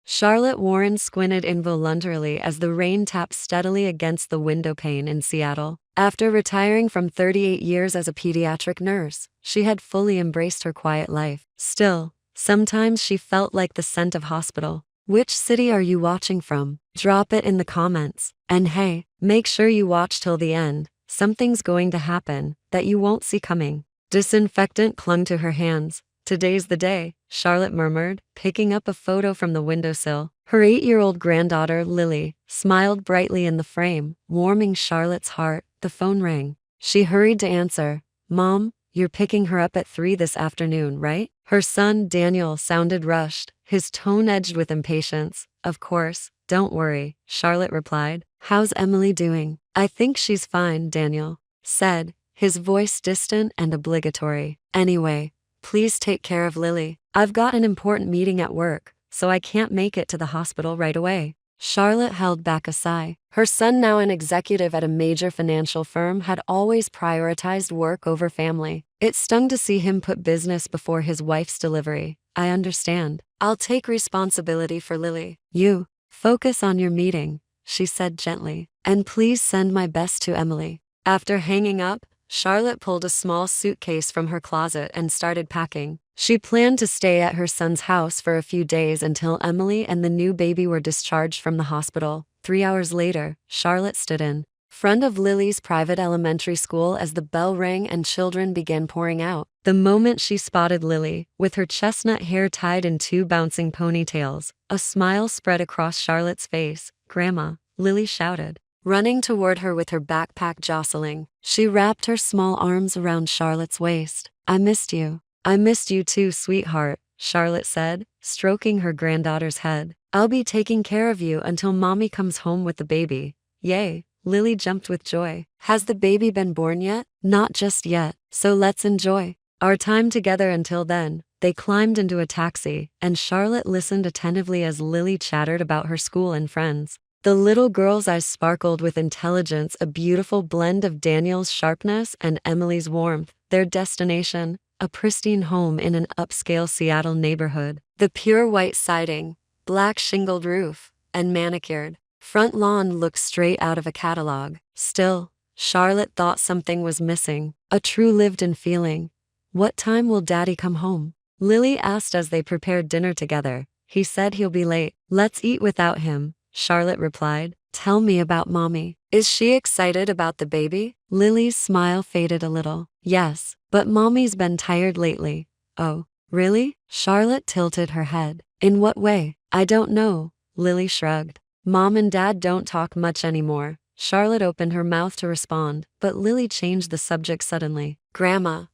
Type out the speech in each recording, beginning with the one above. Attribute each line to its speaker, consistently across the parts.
Speaker 1: Charlotte Warren squinted involuntarily as the rain tapped steadily against the window pane in Seattle. After retiring from 38 years as a pediatric nurse, she had fully embraced her quiet life. Still, sometimes she felt like the scent of hospital. Which city are you watching from? Drop it in the comments. And hey, make sure you watch till the end. Something's going to happen that you won't see coming. Disinfectant clung to her hands. Today's the day, Charlotte murmured, picking up a photo from the windowsill. Her 8-year-old granddaughter, Lily, smiled brightly in the frame, warming Charlotte's heart. The phone rang. She hurried to answer. Mom, you're picking her up at 3 this afternoon, right? Her son, Daniel, sounded rushed, his tone edged with impatience. Of course, don't worry, Charlotte replied. How's Emily doing? I think she's fine, Daniel said, his voice distant and obligatory. Anyway, please take care of Lily. I've got an important meeting at work, so I can't make it to the hospital right away. Charlotte held back a sigh. Her son, now an executive at a major financial firm, had always prioritized work over family. It stung to see him put business before his wife's delivery. I understand. I'll take responsibility for Lily. You focus on your meeting, she said gently. And please send my best to Emily. After hanging up, Charlotte pulled a small suitcase from her closet and started packing. She planned to stay at her son's house for a few days until Emily and the new baby were discharged from the hospital. 3 hours later, Charlotte stood in front of Lily's private elementary school as the bell rang and children began pouring out. The moment she spotted Lily, with her chestnut hair tied in 2 bouncing ponytails, a smile spread across Charlotte's face. Grandma, Lily shouted, running toward her with her backpack jostling. She wrapped her small arms around Charlotte's waist. I missed you. I missed you too, sweetheart, Charlotte said, stroking her granddaughter's head. I'll be taking care of you until Mommy comes home with the baby. Yay, Lily jumped with joy. Has the baby been born yet? Not just yet, so let's enjoy our time together until then. They climbed into a taxi, and Charlotte listened attentively as Lily chattered about her school and friends. The little girl's eyes sparkled with intelligence, a beautiful blend of Daniel's sharpness and Emily's warmth. Their destination, a pristine home in an upscale Seattle neighborhood. The pure white siding, black shingled roof, and manicured front lawn looked straight out of a catalog. Still, Charlotte thought something was missing, a true lived-in feeling. What time will Daddy come home? Lily asked as they prepared dinner together. He said he'll be late. Let's eat without him, Charlotte replied. Tell me about Mommy. Is she excited about the baby? Lily's smile faded a little. Yes, but Mommy's been tired lately. Oh, really? Charlotte tilted her head. In what way? I don't know, Lily shrugged. Mom and Dad don't talk much anymore. Charlotte opened her mouth to respond, but Lily changed the subject suddenly. Grandma,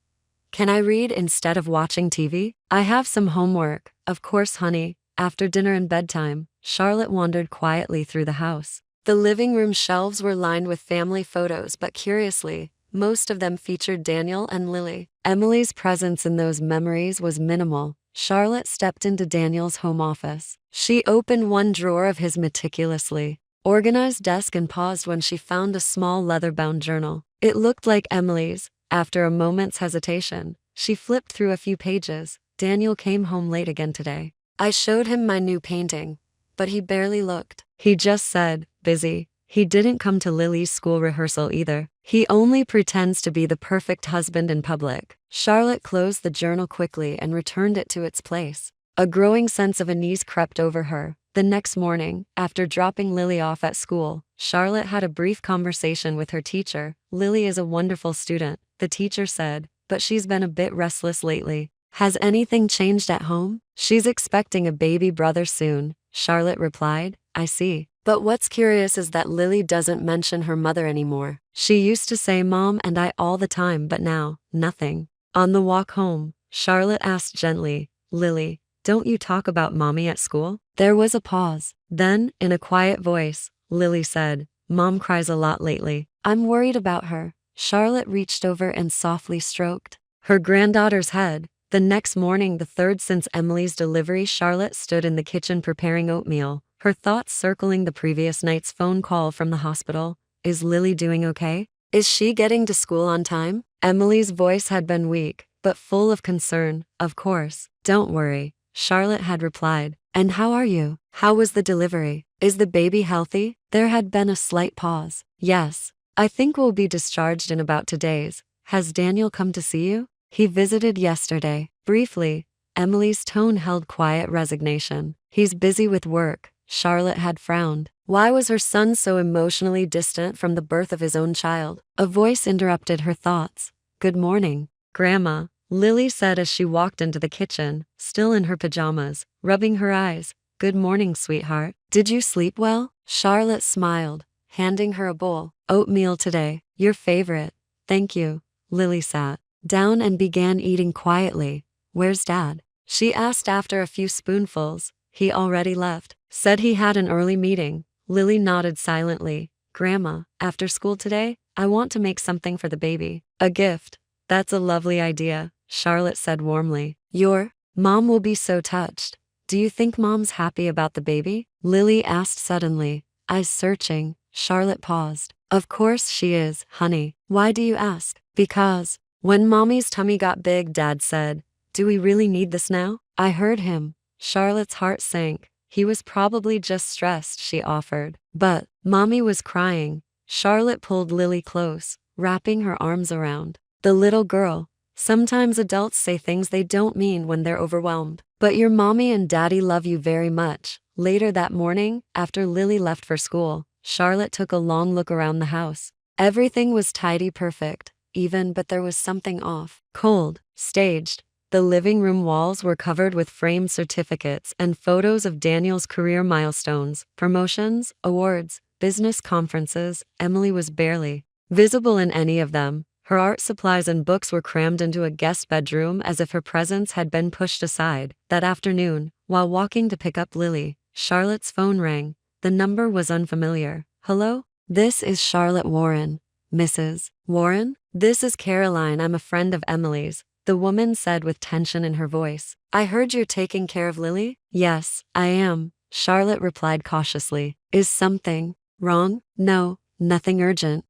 Speaker 1: can I read instead of watching TV? I have some homework. Of course, honey. After dinner and bedtime, Charlotte wandered quietly through the house. The living room shelves were lined with family photos, but curiously, most of them featured Daniel and Lily. Emily's presence in those memories was minimal. Charlotte stepped into Daniel's home office. She opened one drawer of his meticulously organized desk and paused when she found a small leather-bound journal. It looked like Emily's. After a moment's hesitation, she flipped through a few pages. Daniel came home late again today. I showed him my new painting, but he barely looked. He just said, busy. He didn't come to Lily's school rehearsal either. He only pretends to be the perfect husband in public. Charlotte closed the journal quickly and returned it to its place. A growing sense of unease crept over her. The next morning, after dropping Lily off at school, Charlotte had a brief conversation with her teacher. Lily is a wonderful student, the teacher said, but she's been a bit restless lately. Has anything changed at home? She's expecting a baby brother soon, Charlotte replied. I see. But what's curious is that Lily doesn't mention her mother anymore. She used to say Mom and I all the time, but now, nothing. On the walk home, Charlotte asked gently, Lily, don't you talk about Mommy at school? There was a pause. Then, in a quiet voice, Lily said, Mom cries a lot lately. I'm worried about her. Charlotte reached over and softly stroked her granddaughter's head. The next morning, the third since Emily's delivery, Charlotte stood in the kitchen preparing oatmeal, her thoughts circling the previous night's phone call from the hospital. Is Lily doing okay? Is she getting to school on time? Emily's voice had been weak, but full of concern. Of course. Don't worry, Charlotte had replied. And how are you? How was the delivery? Is the baby healthy? There had been a slight pause. Yes. I think we'll be discharged in about 2 days. Has Daniel come to see you? He visited yesterday. Briefly. Emily's tone held quiet resignation. He's busy with work. Charlotte had frowned. Why was her son so emotionally distant from the birth of his own child? A voice interrupted her thoughts. Good morning, Grandma, Lily said as she walked into the kitchen, still in her pajamas, rubbing her eyes. Good morning, sweetheart. Did you sleep well? Charlotte smiled, handing her a bowl. Oatmeal today, your favorite. Thank you. Lily sat down and began eating quietly. Where's Dad? She asked after a few spoonfuls. He already left. Said he had an early meeting. Lily nodded silently. Grandma, after school today, I want to make something for the baby. A gift. That's a lovely idea, Charlotte said warmly. Your mom will be so touched. Do you think Mom's happy about the baby? Lily asked suddenly, eyes searching. Charlotte paused. Of course she is, honey. Why do you ask? Because when Mommy's tummy got big, Dad said, do we really need this now? I heard him. Charlotte's heart sank. He was probably just stressed, she offered. But Mommy was crying. Charlotte pulled Lily close, wrapping her arms around the little girl. Sometimes adults say things they don't mean when they're overwhelmed. But your mommy and daddy love you very much. Later that morning, after Lily left for school, Charlotte took a long look around the house. Everything was tidy, perfect, even, but there was something off. Cold, staged. The living room walls were covered with framed certificates and photos of Daniel's career milestones, promotions, awards, business conferences. Emily was barely visible in any of them. Her art supplies and books were crammed into a guest bedroom as if her presence had been pushed aside. That afternoon, while walking to pick up Lily, Charlotte's phone rang. The number was unfamiliar. Hello? This is Charlotte Warren. Mrs. Warren? This is Caroline. I'm a friend of Emily's, the woman said with tension in her voice. I heard you're taking care of Lily? Yes, I am, Charlotte replied cautiously. Is something wrong? No, nothing urgent.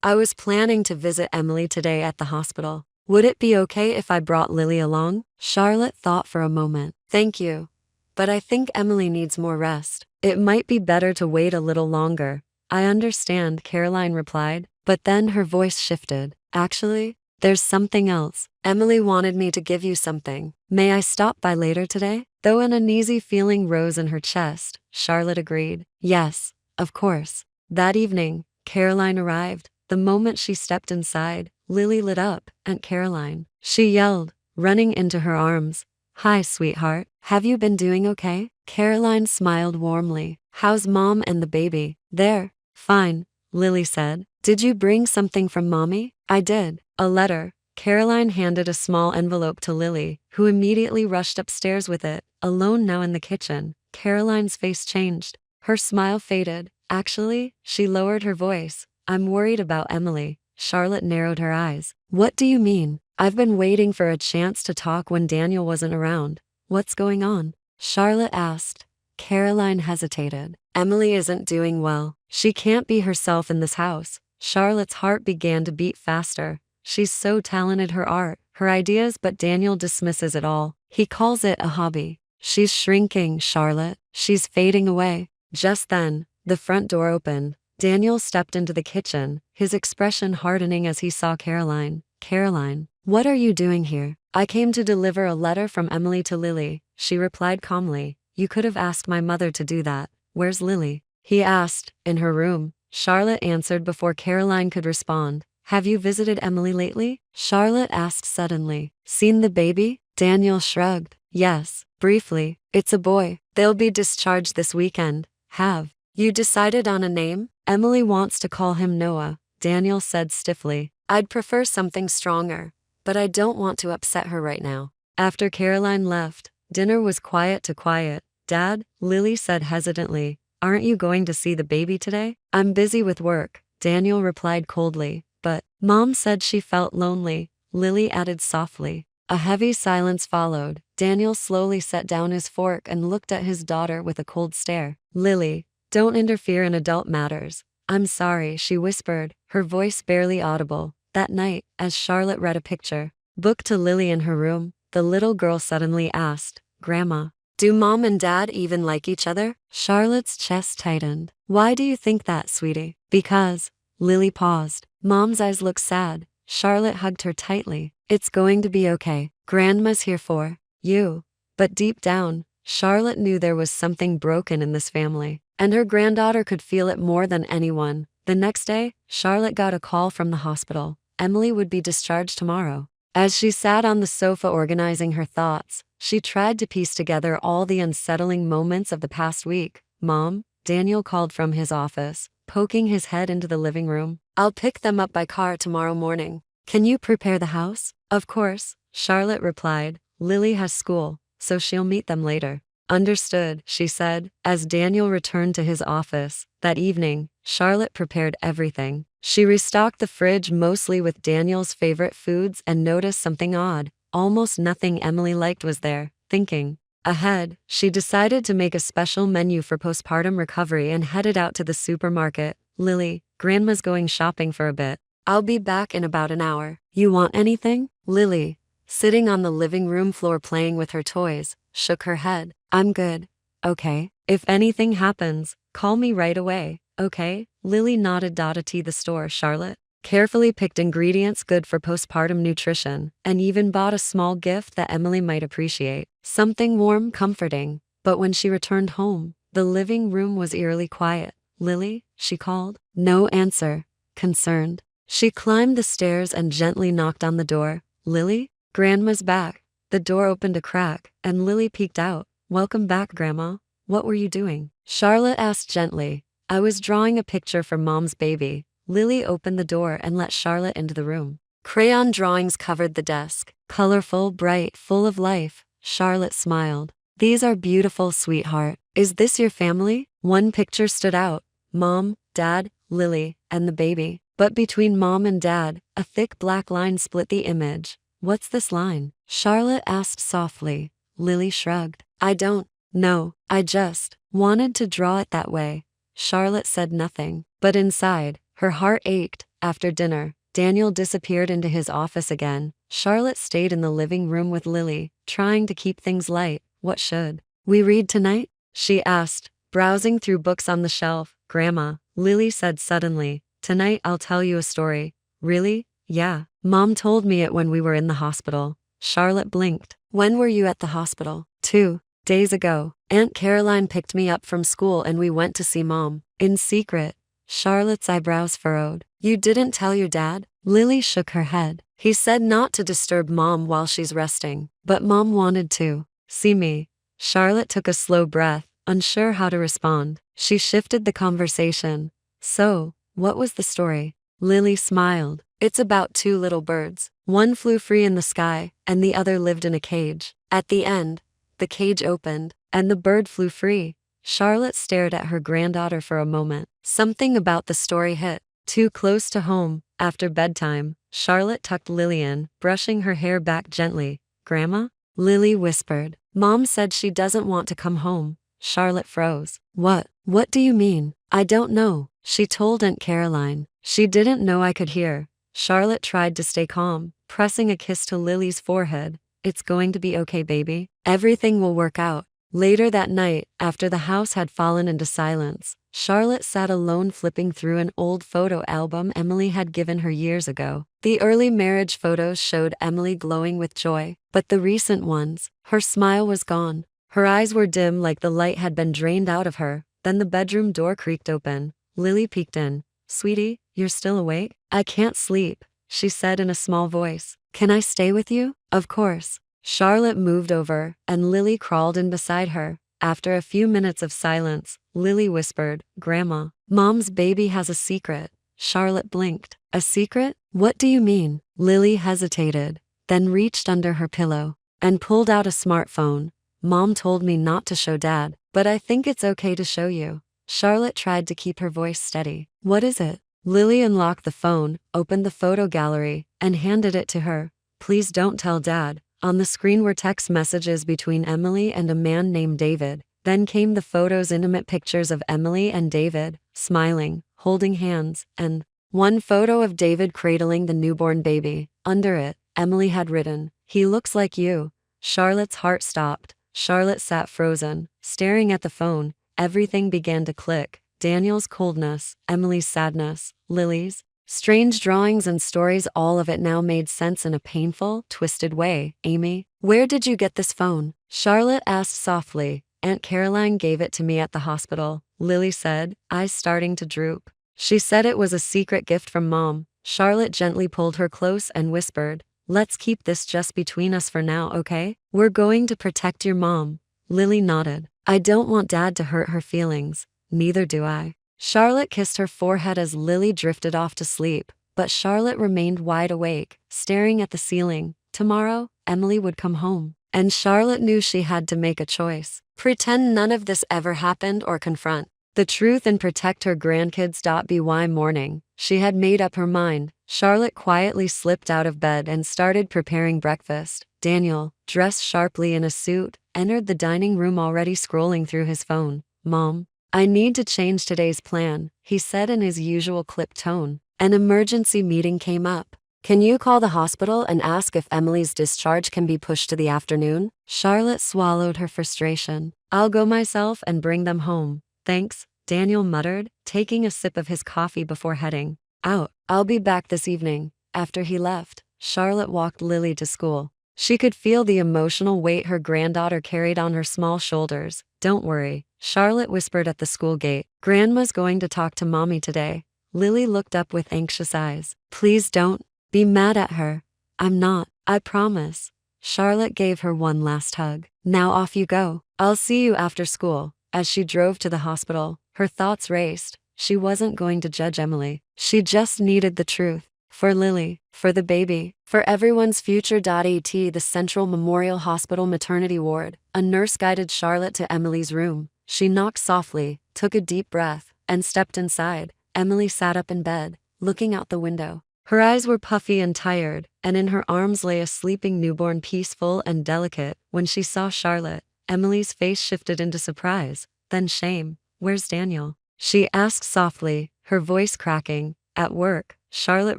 Speaker 1: I was planning to visit Emily today at the hospital. Would it be okay if I brought Lily along? Charlotte thought for a moment. Thank you. But I think Emily needs more rest. It might be better to wait a little longer. I understand, Caroline replied, but then her voice shifted. Actually, there's something else. Emily wanted me to give you something. May I stop by later today? Though an uneasy feeling rose in her chest, Charlotte agreed. Yes, of course. That evening, Caroline arrived. The moment she stepped inside, Lily lit up. Aunt Caroline, she yelled, running into her arms. Hi, sweetheart. Have you been doing okay? Caroline smiled warmly. How's Mom and the baby? They're fine, Lily said. Did you bring something from Mommy? I did. A letter. Caroline handed a small envelope to Lily, who immediately rushed upstairs with it. Alone now in the kitchen, Caroline's face changed. Her smile faded. Actually, she lowered her voice. I'm worried about Emily. Charlotte narrowed her eyes. What do you mean? I've been waiting for a chance to talk when Daniel wasn't around. What's going on? Charlotte asked. Caroline hesitated. Emily isn't doing well. She can't be herself in this house. Charlotte's heart began to beat faster. She's so talented, her art, her ideas, but Daniel dismisses it all. He calls it a hobby. She's shrinking, Charlotte. She's fading away. Just then, the front door opened. Daniel stepped into the kitchen, his expression hardening as he saw Caroline. Caroline, what are you doing here? I came to deliver a letter from Emily to Lily, she replied calmly. You could have asked my mother to do that. Where's Lily? He asked. In her room. Charlotte answered before Caroline could respond. Have you visited Emily lately? Charlotte asked suddenly. Seen the baby? Daniel shrugged. Yes, briefly. It's a boy. They'll be discharged this weekend. Have you decided on a name? Emily wants to call him Noah, Daniel said stiffly. I'd prefer something stronger, but I don't want to upset her right now. After Caroline left, dinner was quiet to quiet. Dad, Lily said hesitantly, aren't you going to see the baby today? I'm busy with work, Daniel replied coldly. But Mom said she felt lonely, Lily added softly. A heavy silence followed. Daniel slowly set down his fork and looked at his daughter with a cold stare. Lily, don't interfere in adult matters. I'm sorry, she whispered, her voice barely audible. That night, as Charlotte read a picture book to Lily in her room, the little girl suddenly asked, Grandma, Do mom and dad even like each other? Charlotte's chest tightened. Why do you think that, sweetie? Because. Lily paused. Mom's eyes looked sad. Charlotte hugged her tightly. It's going to be okay. Grandma's here for you. But deep down, Charlotte knew there was something broken in this family, and her granddaughter could feel it more than anyone. The next day, Charlotte got a call from the hospital. Emily would be discharged tomorrow. As she sat on the sofa organizing her thoughts, she tried to piece together all the unsettling moments of the past week. Mom, Daniel called from his office, poking his head into the living room. I'll pick them up by car tomorrow morning. Can you prepare the house? Of course, Charlotte replied. Lily has school, so she'll meet them later. Understood, she said, as Daniel returned to his office. That evening, Charlotte prepared everything. She restocked the fridge mostly with Daniel's favorite foods and noticed something odd. Almost nothing Emily liked was there. Thinking ahead, she decided to make a special menu for postpartum recovery and headed out to the supermarket. Lily, Grandma's going shopping for a bit. I'll be back in about an hour. You want anything? Lily, sitting on the living room floor playing with her toys, shook her head. I'm good. Okay. If anything happens, call me right away, okay? Lily nodded. To the store, Charlotte carefully picked ingredients good for postpartum nutrition and even bought a small gift that Emily might appreciate. Something warm, comforting. But when she returned home, the living room was eerily quiet. Lily, she called. No answer. Concerned, she climbed the stairs and gently knocked on the door. Lily? Grandma's back. The door opened a crack, and Lily peeked out. Welcome back, Grandma. What were you doing? Charlotte asked gently. I was drawing a picture for Mom's baby. Lily opened the door and let Charlotte into the room. Crayon drawings covered the desk. Colorful, bright, full of life. Charlotte smiled. These are beautiful, sweetheart. Is this your family? One picture stood out. Mom, Dad, Lily, and the baby. But between Mom and Dad, a thick black line split the image. What's this line? Charlotte asked softly. Lily shrugged. I don't know. I just wanted to draw it that way. Charlotte said nothing, but inside, her heart ached. After dinner, Daniel disappeared into his office again. Charlotte stayed in the living room with Lily, trying to keep things light. What should we read tonight? She asked, browsing through books on the shelf. Grandma, Lily said suddenly, tonight I'll tell you a story. Really? Yeah. Mom told me it when we were in the hospital. Charlotte blinked. When were you at the hospital? 2 days ago. Aunt Caroline picked me up from school and we went to see Mom. In secret. Charlotte's eyebrows furrowed. You didn't tell your dad? Lily shook her head. He said not to disturb Mom while she's resting. But Mom wanted to see me. Charlotte took a slow breath, unsure how to respond. She shifted the conversation. So, what was the story? Lily smiled. It's about 2 little birds. One flew free in the sky, and the other lived in a cage. At the end, the cage opened, and the bird flew free. Charlotte stared at her granddaughter for a moment. Something about the story hit too close to home. After bedtime, Charlotte tucked Lily in, brushing her hair back gently. Grandma? Lily whispered. Mom said she doesn't want to come home. Charlotte froze. What do you mean? I don't know. She told Aunt Caroline. She didn't know I could hear. Charlotte tried to stay calm, pressing a kiss to Lily's forehead. It's going to be okay, baby. Everything will work out. Later that night, after the house had fallen into silence, Charlotte sat alone flipping through an old photo album Emily had given her years ago. The early marriage photos showed Emily glowing with joy, but the recent ones, her smile was gone. Her eyes were dim like the light had been drained out of her. Then the bedroom door creaked open. Lily peeked in. Sweetie, you're still awake? I can't sleep, she said in a small voice. Can I stay with you? Of course. Charlotte moved over, and Lily crawled in beside her. After a few minutes of silence, Lily whispered, Grandma, Mom's baby has a secret. Charlotte blinked. A secret? What do you mean? Lily hesitated, then reached under her pillow and pulled out a smartphone. Mom told me not to show Dad, but I think it's okay to show you. Charlotte tried to keep her voice steady. What is it? Lily unlocked the phone, opened the photo gallery, and handed it to her. Please don't tell Dad. On the screen were text messages between Emily and a man named David. Then came the photos, intimate pictures of Emily and David, smiling, holding hands, and one photo of David cradling the newborn baby. Under it, Emily had written, He looks like you. Charlotte's heart stopped. Charlotte sat frozen, staring at the phone. Everything began to click. Daniel's coldness, Emily's sadness, Lily's strange drawings and stories, all of it now made sense in a painful, twisted way. Amy, where did you get this phone? Charlotte asked softly. Aunt Caroline gave it to me at the hospital, Lily said, eyes starting to droop. She said it was a secret gift from Mom. Charlotte gently pulled her close and whispered, let's keep this just between us for now, okay? We're going to protect your mom. Lily nodded. I don't want Dad to hurt her feelings. Neither do I. Charlotte kissed her forehead as Lily drifted off to sleep, but Charlotte remained wide awake, staring at the ceiling. Tomorrow, Emily would come home, and Charlotte knew she had to make a choice. Pretend none of this ever happened or confront the truth and protect her grandkids. By morning, she had made up her mind. Charlotte quietly slipped out of bed and started preparing breakfast. Daniel, dressed sharply in a suit, entered the dining room already scrolling through his phone. Mom, I need to change today's plan, he said in his usual clipped tone. An emergency meeting came up. Can you call the hospital and ask if Emily's discharge can be pushed to the afternoon? Charlotte swallowed her frustration. I'll go myself and bring them home. Thanks, Daniel muttered, taking a sip of his coffee before heading out. I'll be back this evening. After he left, Charlotte walked Lily to school. She could feel the emotional weight her granddaughter carried on her small shoulders. Don't worry, Charlotte whispered at the school gate. Grandma's going to talk to Mommy today. Lily looked up with anxious eyes. Please don't be mad at her. I'm not, I promise. Charlotte gave her one last hug. Now off you go. I'll see you after school. As she drove to the hospital, her thoughts raced. She wasn't going to judge Emily. She just needed the truth. For Lily, for the baby, for everyone's future. The Central Memorial Hospital maternity ward. A nurse guided Charlotte to Emily's room. She knocked softly, took a deep breath, and stepped inside. Emily sat up in bed, looking out the window. Her eyes were puffy and tired, and in her arms lay a sleeping newborn, peaceful and delicate. When she saw Charlotte, Emily's face shifted into surprise, then shame. Where's Daniel? She asked softly, her voice cracking. At work, Charlotte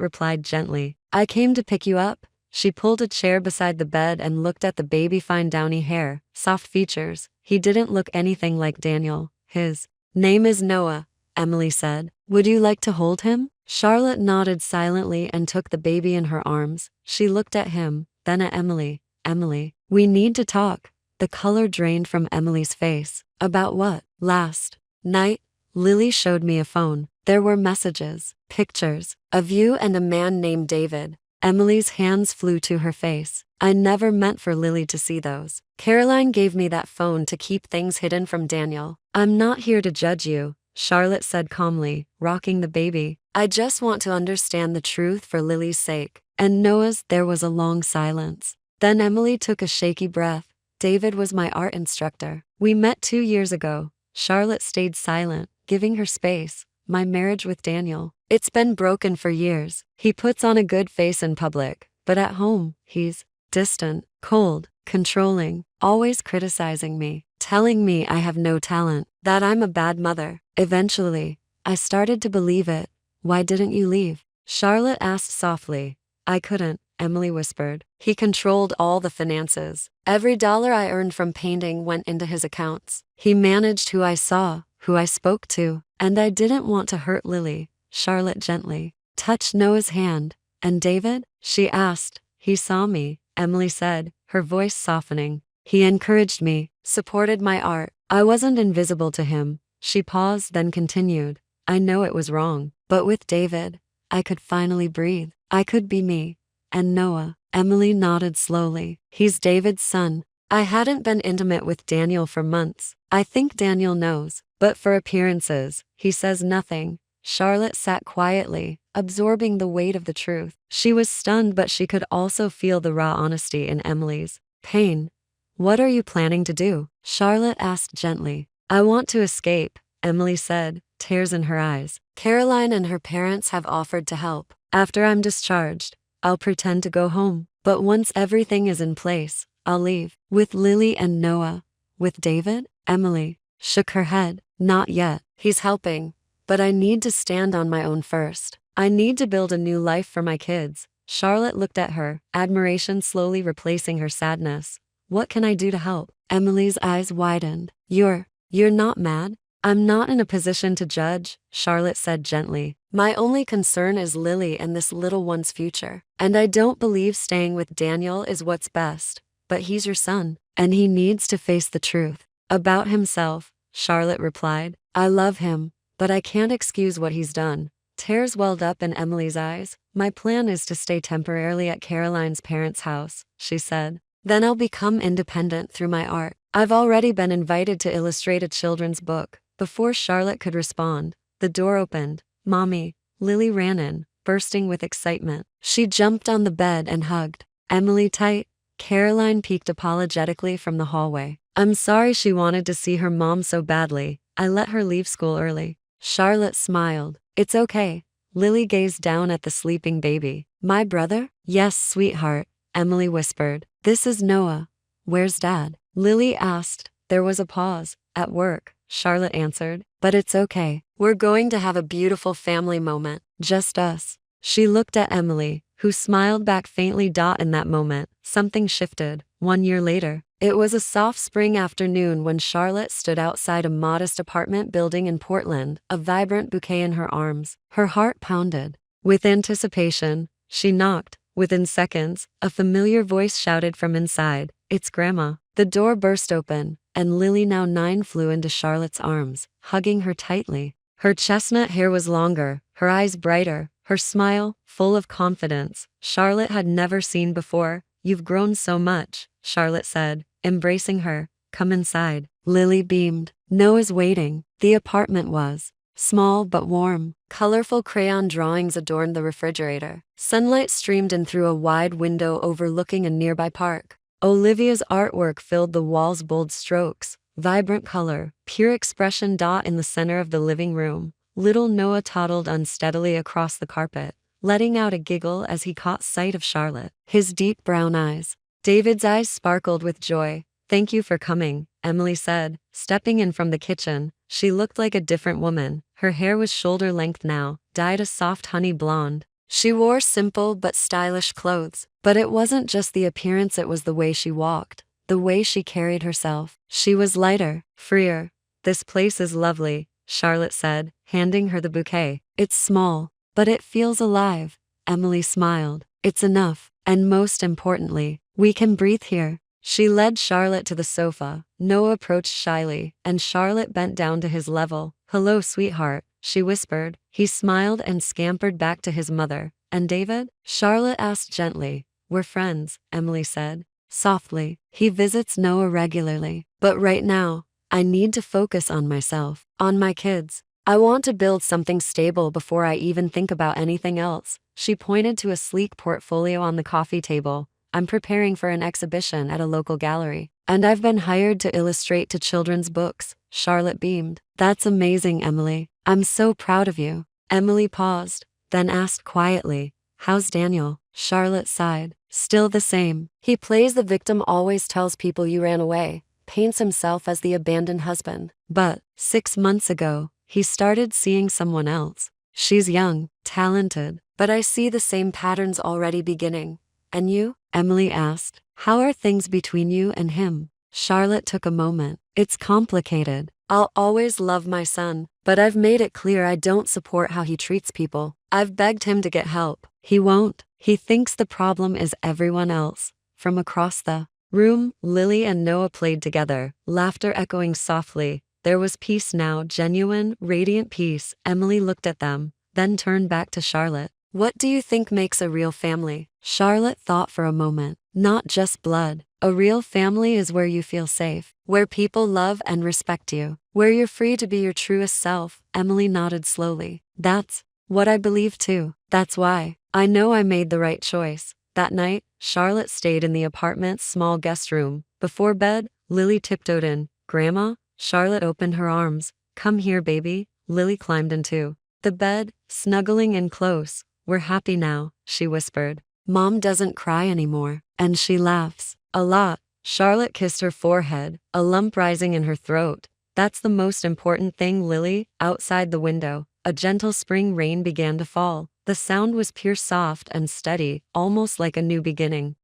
Speaker 1: replied gently. I came to pick you up. She pulled a chair beside the bed and looked at the baby. Fine downy hair, soft features. He didn't look anything like Daniel. His name is Noah, Emily said. Would you like to hold him? Charlotte nodded silently and took the baby in her arms. She looked at him, then at Emily. Emily, we need to talk. The color drained from Emily's face. About what? Last night, Lily showed me a phone. There were messages, pictures, of you and a man named David. Emily's hands flew to her face. I never meant for Lily to see those. Caroline gave me that phone to keep things hidden from Daniel. I'm not here to judge you, Charlotte said calmly, rocking the baby. I just want to understand the truth for Lily's sake. And Noah's. There was a long silence. Then Emily took a shaky breath. David was my art instructor. We met 2 years ago. Charlotte stayed silent, giving her space. My marriage with Daniel, it's been broken for years. He puts on a good face in public, but at home, he's distant, cold, controlling, always criticizing me, telling me I have no talent, that I'm a bad mother. Eventually, I started to believe it. Why didn't you leave? Charlotte asked softly. I couldn't, Emily whispered. He controlled all the finances. Every dollar I earned from painting went into his accounts. He managed who I saw, who I spoke to, and I didn't want to hurt Lily. Charlotte gently touched Noah's hand. And David? She asked. He saw me, Emily said, her voice softening. He encouraged me, supported my art. I wasn't invisible to him. She paused, then continued. I know it was wrong, but with David, I could finally breathe. I could be me. And Noah, Emily nodded slowly. He's David's son. I hadn't been intimate with Daniel for months. I think Daniel knows, but for appearances, he says nothing. Charlotte sat quietly, absorbing the weight of the truth. She was stunned, but she could also feel the raw honesty in Emily's pain. What are you planning to do? Charlotte asked gently. I want to escape, Emily said, tears in her eyes. Caroline and her parents have offered to help. After I'm discharged, I'll pretend to go home. But once everything is in place, I'll leave. With Lily and Noah. With David? Emily shook her head. Not yet. He's helping. But I need to stand on my own first. I need to build a new life for my kids. Charlotte looked at her, admiration slowly replacing her sadness. What can I do to help? Emily's eyes widened. You're not mad? I'm not in a position to judge, Charlotte said gently. My only concern is Lily and this little one's future. And I don't believe staying with Daniel is what's best. But he's your son, and he needs to face the truth about himself, Charlotte replied. I love him, but I can't excuse what he's done. Tears welled up in Emily's eyes. My plan is to stay temporarily at Caroline's parents' house, she said. Then I'll become independent through my art. I've already been invited to illustrate a children's book. Before Charlotte could respond, the door opened. Mommy, Lily ran in, bursting with excitement. She jumped on the bed and hugged Emily tight. Caroline peeked apologetically from the hallway. I'm sorry she wanted to see her mom so badly. I let her leave school early. Charlotte smiled. It's okay. Lily gazed down at the sleeping baby. My brother? Yes, sweetheart, Emily whispered. This is Noah. Where's Dad? Lily asked. There was a pause. At work, Charlotte answered. But it's okay. We're going to have a beautiful family moment. Just us. She looked at Emily, who smiled back faintly. In that moment, something shifted. 1 year later, it was a soft spring afternoon when Charlotte stood outside a modest apartment building in Portland, a vibrant bouquet in her arms. Her heart pounded. With anticipation, she knocked. Within seconds, a familiar voice shouted from inside, It's Grandma. The door burst open, and Lily, now 9, flew into Charlotte's arms, hugging her tightly. Her chestnut hair was longer, her eyes brighter, her smile full of confidence Charlotte had never seen before. You've grown so much, Charlotte said, embracing her. Come inside. Lily beamed. Noah's waiting. The apartment was small but warm. Colorful crayon drawings adorned the refrigerator. Sunlight streamed in through a wide window overlooking a nearby park. Olivia's artwork filled the walls, bold strokes, vibrant color, pure expression. In the center of the living room, little Noah toddled unsteadily across the carpet, letting out a giggle as he caught sight of Charlotte. His deep brown eyes. David's eyes sparkled with joy. Thank you for coming, Emily said, stepping in from the kitchen. She looked like a different woman. Her hair was shoulder length now, dyed a soft honey blonde. She wore simple but stylish clothes. But it wasn't just the appearance, it was the way she walked, the way she carried herself. She was lighter, freer. This place is lovely, Charlotte said, handing her the bouquet. It's small, but it feels alive. Emily smiled. It's enough, and most importantly, we can breathe here. She led Charlotte to the sofa. Noah approached shyly, and Charlotte bent down to his level. Hello, sweetheart, she whispered. He smiled and scampered back to his mother. And David? Charlotte asked gently. We're friends, Emily said softly. He visits Noah regularly. But right now, I need to focus on myself, on my kids. I want to build something stable before I even think about anything else. She pointed to a sleek portfolio on the coffee table. I'm preparing for an exhibition at a local gallery, and I've been hired to illustrate to children's books. Charlotte beamed. That's amazing, Emily. I'm so proud of you. Emily paused, then asked quietly, How's Daniel? Charlotte sighed. Still the same. He plays the victim, always tells people you ran away, paints himself as the abandoned husband. But 6 months ago, he started seeing someone else. She's young, talented, but I see the same patterns already beginning. And you? Emily asked. How are things between you and him? Charlotte took a moment. It's complicated. I'll always love my son, but I've made it clear I don't support how he treats people. I've begged him to get help. He won't. He thinks the problem is everyone else. From across the room, Lily and Noah played together, laughter echoing softly. There was peace now, genuine, radiant peace. Emily looked at them, then turned back to Charlotte. What do you think makes a real family? Charlotte thought for a moment. Not just blood. A real family is where you feel safe, where people love and respect you, where you're free to be your truest self. Emily nodded slowly. That's what I believe too. That's why I know I made the right choice. That night, Charlotte stayed in the apartment's small guest room. Before bed, Lily tiptoed in. Grandma? Charlotte opened her arms. Come here, baby. Lily climbed into the bed, snuggling in close. We're happy now, she whispered. Mom doesn't cry anymore, and she laughs a lot. Charlotte kissed her forehead, a lump rising in her throat. That's the most important thing, Lily. Outside the window, a gentle spring rain began to fall. The sound was pure, soft and steady, almost like a new beginning.